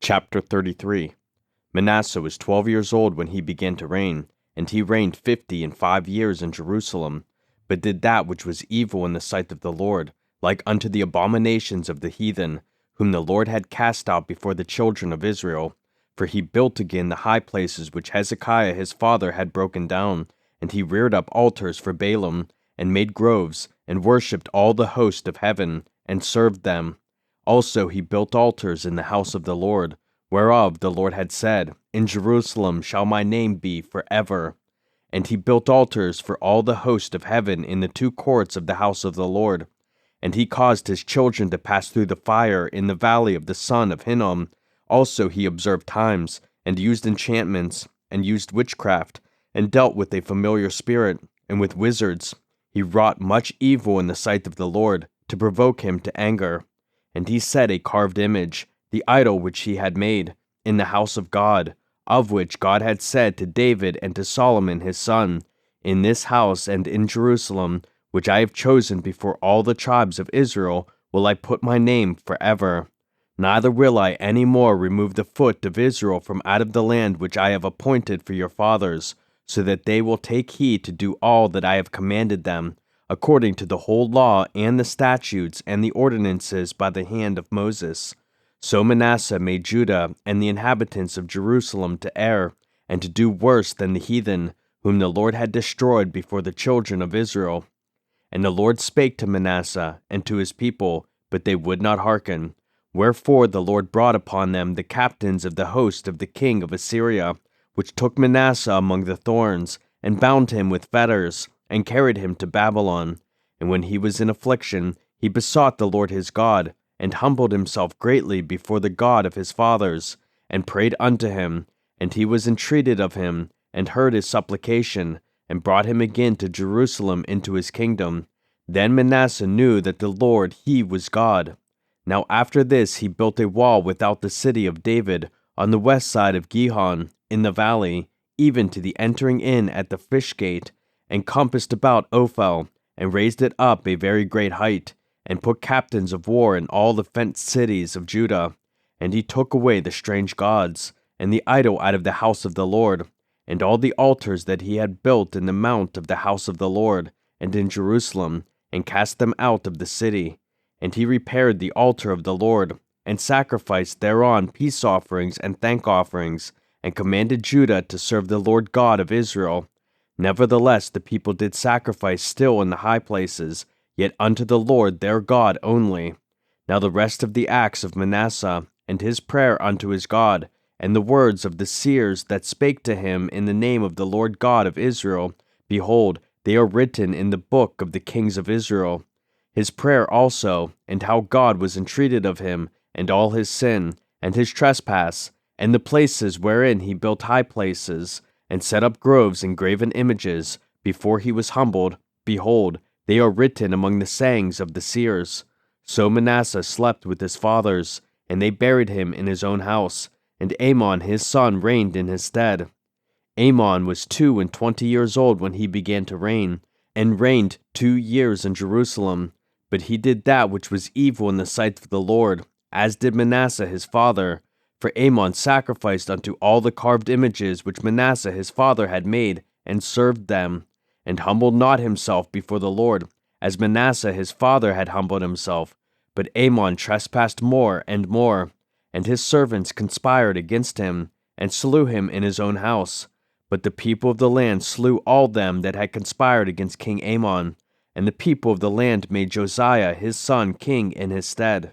Chapter 33. Manasseh was 12 years old when he began to reign, and he reigned 50 and 5 years in Jerusalem, but did that which was evil in the sight of the Lord, like unto the abominations of the heathen, whom the Lord had cast out before the children of Israel. For he built again the high places which Hezekiah his father had broken down, and he reared up altars for Baalim, and made groves, and worshipped all the host of heaven, and served them. Also he built altars in the house of the Lord, whereof the Lord had said, In Jerusalem shall my name be forever. And he built altars for all the host of heaven in the two courts of the house of the Lord. And he caused his children to pass through the fire in the valley of the son of Hinnom. Also he observed times, and used enchantments, and used witchcraft, and dealt with a familiar spirit, and with wizards. He wrought much evil in the sight of the Lord, to provoke him to anger. And he set a carved image, the idol which he had made, in the house of God, of which God had said to David and to Solomon his son, In this house and in Jerusalem, which I have chosen before all the tribes of Israel, will I put my name forever. Neither will I any more remove the foot of Israel from out of the land which I have appointed for your fathers, so that they will take heed to do all that I have commanded them, according to the whole law and the statutes and the ordinances by the hand of Moses. So Manasseh made Judah and the inhabitants of Jerusalem to err, and to do worse than the heathen, whom the Lord had destroyed before the children of Israel. And the Lord spake to Manasseh and to his people, but they would not hearken. Wherefore the Lord brought upon them the captains of the host of the king of Assyria, which took Manasseh among the thorns, and bound him with fetters, and carried him to Babylon. And when he was in affliction, he besought the Lord his God, and humbled himself greatly before the God of his fathers, and prayed unto him, and he was entreated of him, and heard his supplication, and brought him again to Jerusalem into his kingdom. Then Manasseh knew that the Lord he was God. Now after this he built a wall without the city of David, on the west side of Gihon, in the valley, even to the entering in at the fish gate, and compassed about Ophel, and raised it up a very great height, and put captains of war in all the fenced cities of Judah. And he took away the strange gods, and the idol out of the house of the Lord, and all the altars that he had built in the mount of the house of the Lord, and in Jerusalem, and cast them out of the city. And he repaired the altar of the Lord, and sacrificed thereon peace offerings and thank offerings, and commanded Judah to serve the Lord God of Israel. Nevertheless the people did sacrifice still in the high places, yet unto the Lord their God only. Now the rest of the acts of Manasseh, and his prayer unto his God, and the words of the seers that spake to him in the name of the Lord God of Israel, behold, they are written in the book of the kings of Israel. His prayer also, and how God was entreated of him, and all his sin, and his trespass, and the places wherein he built high places, and set up groves and graven images, before he was humbled, behold, they are written among the sayings of the seers. So Manasseh slept with his fathers, and they buried him in his own house, and Amon his son reigned in his stead. Amon was 22 years old when he began to reign, and reigned 2 years in Jerusalem. But he did that which was evil in the sight of the Lord, as did Manasseh his father. For Amon sacrificed unto all the carved images which Manasseh his father had made, and served them, and humbled not himself before the Lord, as Manasseh his father had humbled himself. But Amon trespassed more, and his servants conspired against him, and slew him in his own house. But the people of the land slew all them that had conspired against King Amon, and the people of the land made Josiah his son king in his stead.